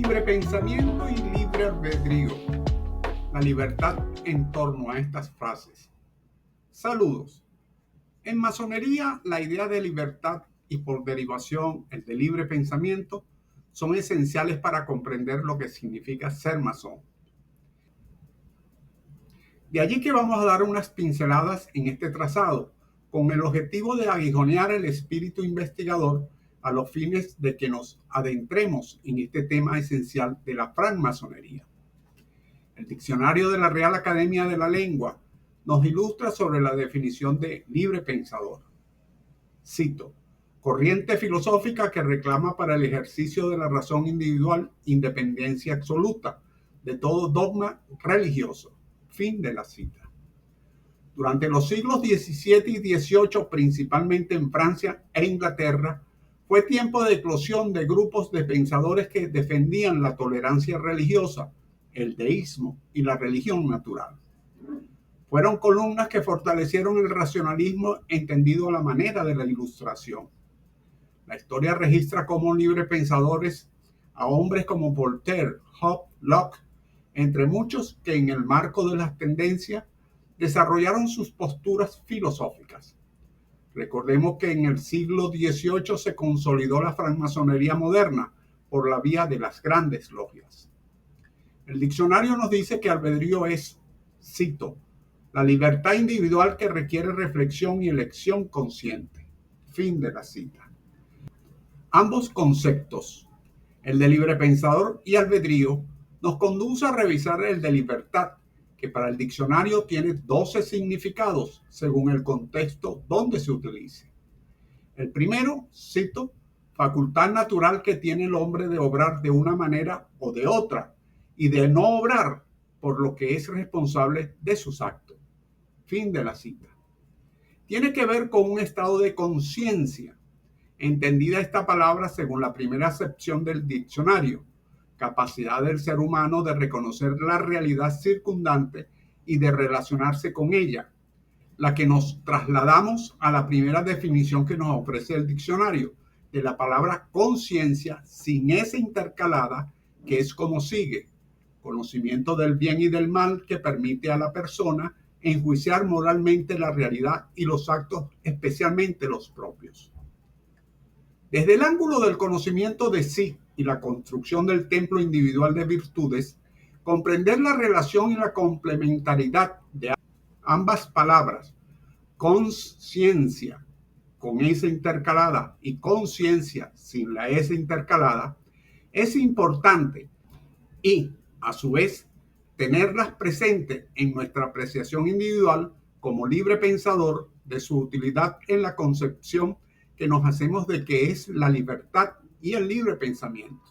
libre pensamiento y libre albedrío. La libertad en torno a estas frases. Saludos. En masonería, la idea de libertad y por derivación el de libre pensamiento son esenciales para comprender lo que significa ser masón. De allí que vamos a dar unas pinceladas en este trazado, con el objetivo de aguijonear el espíritu investigador a los fines de que nos adentremos en este tema esencial de la francmasonería. El diccionario de la Real Academia de la Lengua nos ilustra sobre la definición de libre pensador. Cito: corriente filosófica que reclama para el ejercicio de la razón individual independencia absoluta de todo dogma religioso. Fin de la cita. Durante los siglos XVII y XVIII, principalmente en Francia e Inglaterra, fue tiempo de eclosión de grupos de pensadores que defendían la tolerancia religiosa, el deísmo y la religión natural. Fueron columnas que fortalecieron el racionalismo entendido a la manera de la Ilustración. La historia registra como libre pensadores a hombres como Voltaire, Hobbes, Locke, entre muchos que en el marco de las tendencias desarrollaron sus posturas filosóficas. Recordemos que en el siglo XVIII se consolidó la francmasonería moderna por la vía de las grandes logias. El diccionario nos dice que albedrío es, cito, la libertad individual que requiere reflexión y elección consciente. Fin de la cita. Ambos conceptos, el de libre pensador y albedrío, nos conduce a revisar el de libertad, que para el diccionario tiene 12 significados según el contexto donde se utilice. El primero, cito, facultad natural que tiene el hombre de obrar de una manera o de otra y de no obrar por lo que es responsable de sus actos. Fin de la cita. Tiene que ver con un estado de conciencia, entendida esta palabra según la primera acepción del diccionario, capacidad del ser humano de reconocer la realidad circundante y de relacionarse con ella, la que nos trasladamos a la primera definición que nos ofrece el diccionario, de la palabra conciencia sin esa intercalada, que es como sigue: conocimiento del bien y del mal que permite a la persona enjuiciar moralmente la realidad y los actos, especialmente los propios. Desde el ángulo del conocimiento de sí y la construcción del templo individual de virtudes, comprender la relación y la complementariedad de ambas palabras, conciencia con S intercalada y conciencia sin la S intercalada, es importante y, a su vez, tenerlas presentes en nuestra apreciación individual como libre pensador de su utilidad en la concepción que nos hacemos de que es la libertad y el libre pensamiento.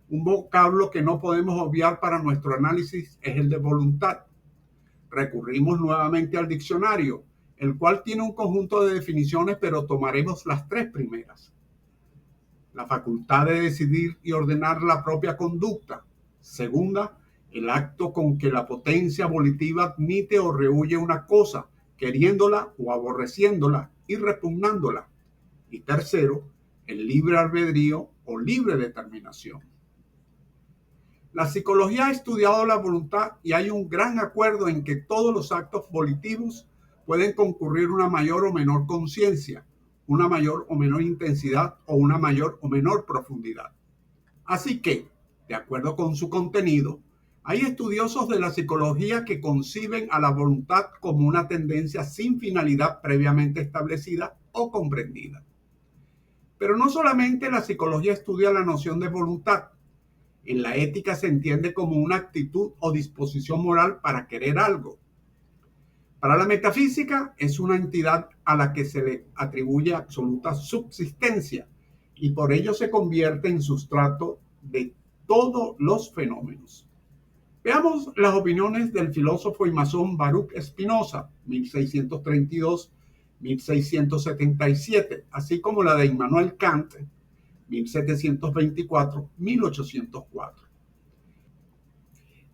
Un vocablo que no podemos obviar para nuestro análisis es el de voluntad. Recurrimos nuevamente al diccionario, el cual tiene un conjunto de definiciones, pero tomaremos las tres primeras. La facultad de decidir y ordenar la propia conducta. Segunda, el acto con que la potencia volitiva admite o rehúye una cosa, queriéndola o aborreciéndola y repugnándola. Y tercero, el libre albedrío o libre determinación. La psicología ha estudiado la voluntad y hay un gran acuerdo en que todos los actos volitivos pueden concurrir una mayor o menor conciencia, una mayor o menor intensidad o una mayor o menor profundidad. Así que, de acuerdo con su contenido, hay estudiosos de la psicología que conciben a la voluntad como una tendencia sin finalidad previamente establecida o comprendida. Pero no solamente la psicología estudia la noción de voluntad. En la ética se entiende como una actitud o disposición moral para querer algo. Para la metafísica es una entidad a la que se le atribuye absoluta subsistencia y por ello se convierte en sustrato de todos los fenómenos. Veamos las opiniones del filósofo y masón Baruch Spinoza, 1632-1677, así como la de Immanuel Kant, 1724-1804.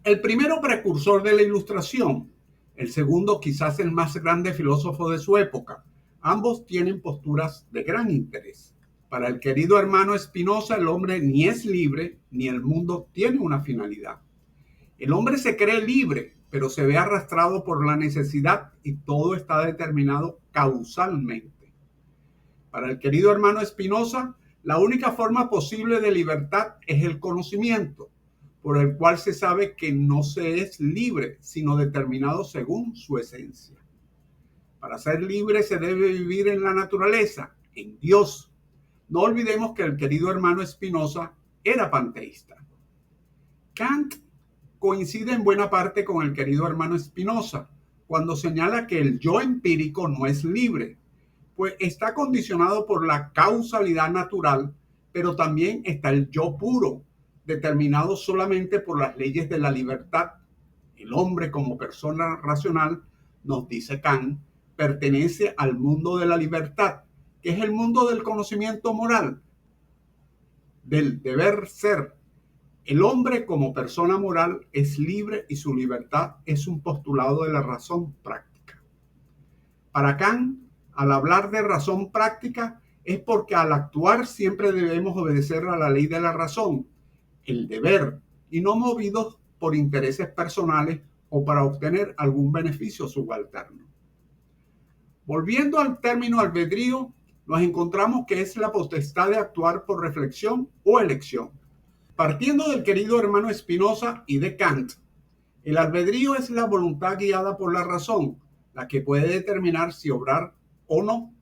El primero precursor de la Ilustración, el segundo quizás el más grande filósofo de su época. Ambos tienen posturas de gran interés. Para el querido hermano Spinoza, el hombre ni es libre, ni el mundo tiene una finalidad. El hombre se cree libre, pero se ve arrastrado por la necesidad y todo está determinado causalmente. Para el querido hermano Spinoza, la única forma posible de libertad es el conocimiento, por el cual se sabe que no se es libre, sino determinado según su esencia. Para ser libre se debe vivir en la naturaleza, en Dios. No olvidemos que el querido hermano Spinoza era panteísta. Kant coincide en buena parte con el querido hermano Spinoza cuando señala que el yo empírico no es libre, pues está condicionado por la causalidad natural, pero también está el yo puro, determinado solamente por las leyes de la libertad. El hombre como persona racional, nos dice Kant, pertenece al mundo de la libertad, que es el mundo del conocimiento moral, del deber ser. El hombre como persona moral es libre y su libertad es un postulado de la razón práctica. Para Kant, al hablar de razón práctica es porque al actuar siempre debemos obedecer a la ley de la razón, el deber, y no movidos por intereses personales o para obtener algún beneficio subalterno. Volviendo al término albedrío, nos encontramos que es la potestad de actuar por reflexión o elección. Partiendo del querido hermano Spinoza y de Kant, el albedrío es la voluntad guiada por la razón, la que puede determinar si obrar o no.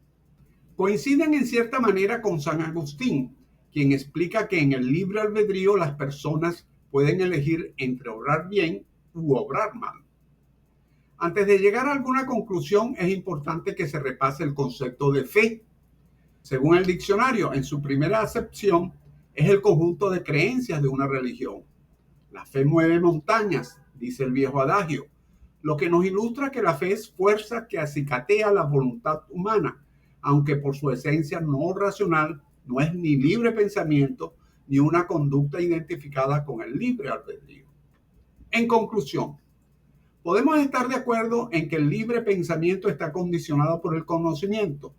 Coinciden en cierta manera con San Agustín, quien explica que en el libre albedrío las personas pueden elegir entre obrar bien u obrar mal. Antes de llegar a alguna conclusión, es importante que se repase el concepto de fe. Según el diccionario, en su primera acepción, es el conjunto de creencias de una religión. La fe mueve montañas, dice el viejo adagio, lo que nos ilustra que la fe es fuerza que acicatea la voluntad humana, aunque por su esencia no racional, no es ni libre pensamiento ni una conducta identificada con el libre albedrío. En conclusión, podemos estar de acuerdo en que el libre pensamiento está condicionado por el conocimiento,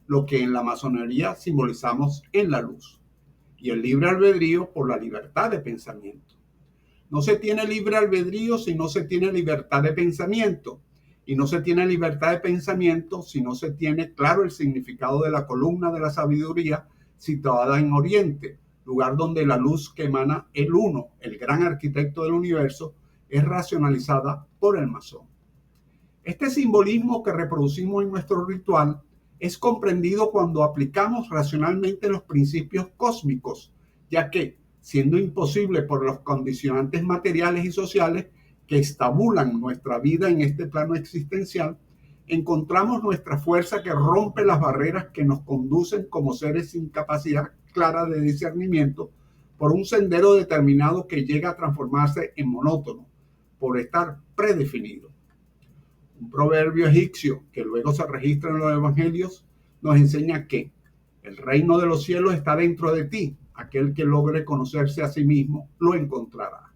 lo que en la masonería simbolizamos en la luz, y el libre albedrío por la libertad de pensamiento. No se tiene libre albedrío si no se tiene libertad de pensamiento, y no se tiene libertad de pensamiento si no se tiene claro el significado de la columna de la sabiduría situada en Oriente, lugar donde la luz que emana el Uno, el gran arquitecto del universo, es racionalizada por el masón. Este simbolismo que reproducimos en nuestro ritual es comprendido cuando aplicamos racionalmente los principios cósmicos, ya que, siendo imposible por los condicionantes materiales y sociales que estabulan nuestra vida en este plano existencial, encontramos nuestra fuerza que rompe las barreras que nos conducen como seres sin capacidad clara de discernimiento por un sendero determinado que llega a transformarse en monótono, por estar predefinido. Un proverbio egipcio que luego se registra en los evangelios nos enseña que el reino de los cielos está dentro de ti. Aquel que logre conocerse a sí mismo lo encontrará.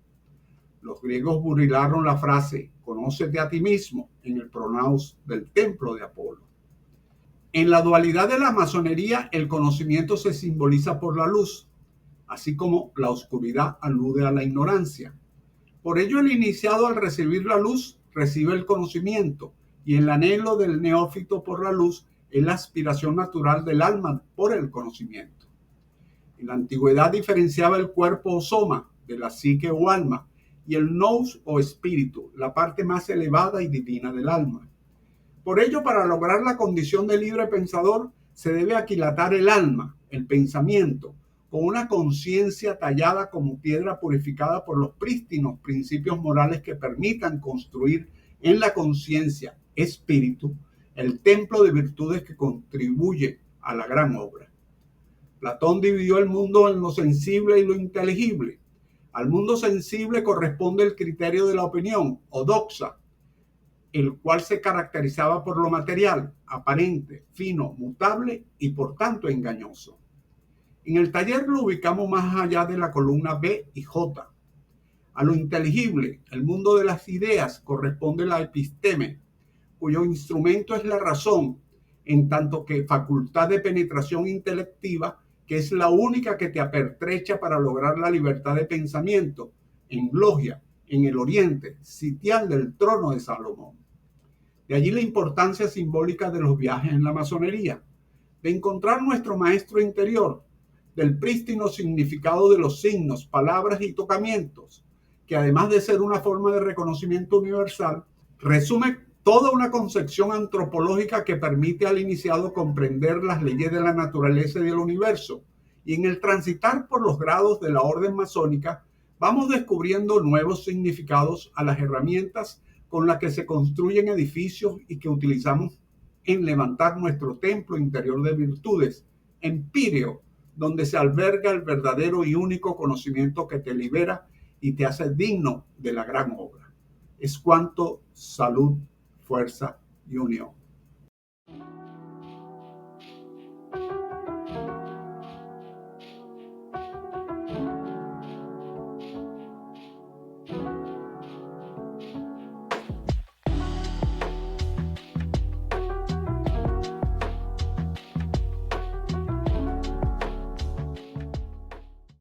Los griegos burlaron la frase conócete a ti mismo en el pronaos del templo de Apolo. En la dualidad de la masonería, el conocimiento se simboliza por la luz, así como la oscuridad alude a la ignorancia. Por ello, el iniciado al recibir la luz recibe el conocimiento, y el anhelo del neófito por la luz es la aspiración natural del alma por el conocimiento. En la antigüedad diferenciaba el cuerpo o soma de la psique o alma, y el nous o espíritu, la parte más elevada y divina del alma. Por ello, para lograr la condición de libre pensador, se debe aquilatar el alma, el pensamiento, con una conciencia tallada como piedra purificada por los prístinos principios morales que permitan construir en la conciencia, espíritu, el templo de virtudes que contribuye a la gran obra. Platón dividió el mundo en lo sensible y lo inteligible. Al mundo sensible corresponde el criterio de la opinión, o doxa, el cual se caracterizaba por lo material, aparente, fino, mutable y por tanto engañoso. En el taller lo ubicamos más allá de la columna B y J. A lo inteligible, el mundo de las ideas, corresponde la episteme, cuyo instrumento es la razón, en tanto que facultad de penetración intelectiva que es la única que te apertrecha para lograr la libertad de pensamiento, en Logia, en el oriente, sitial del trono de Salomón. De allí la importancia simbólica de los viajes en la masonería, de encontrar nuestro maestro interior, del prístino significado de los signos, palabras y tocamientos, que además de ser una forma de reconocimiento universal, resume toda una concepción antropológica que permite al iniciado comprender las leyes de la naturaleza y del universo. Y en el transitar por los grados de la orden masónica, vamos descubriendo nuevos significados a las herramientas con las que se construyen edificios y que utilizamos en levantar nuestro templo interior de virtudes, empíreo, donde se alberga el verdadero y único conocimiento que te libera y te hace digno de la gran obra. Es cuanto, salud, fuerza y unión.